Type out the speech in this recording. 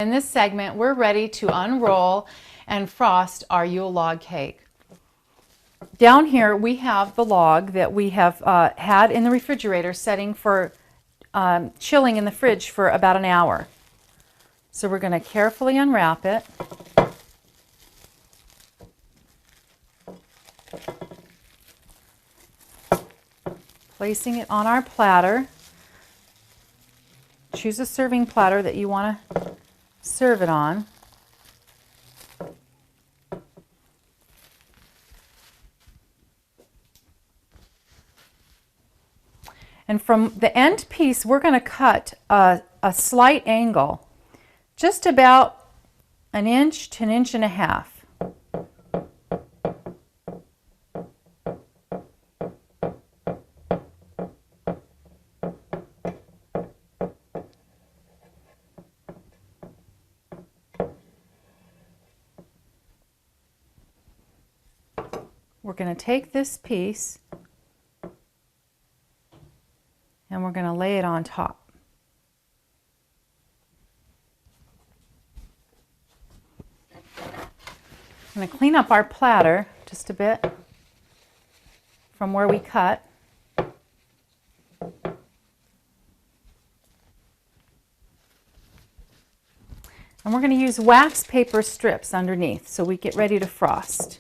In this segment, we're ready to unroll and frost our Yule log cake. Down here we have the log that we have had in the refrigerator setting for chilling in the fridge for about an hour. So we're going to carefully unwrap it. Placing it on our platter. Choose a serving platter that you want to serve it on. And from the end piece, we're going to cut a slight angle, just about an inch to an inch and a half. We're going to take this piece and we're going to lay it on top. I'm going to clean up our platter just a bit from where we cut. And we're going to use wax paper strips underneath so we get ready to frost.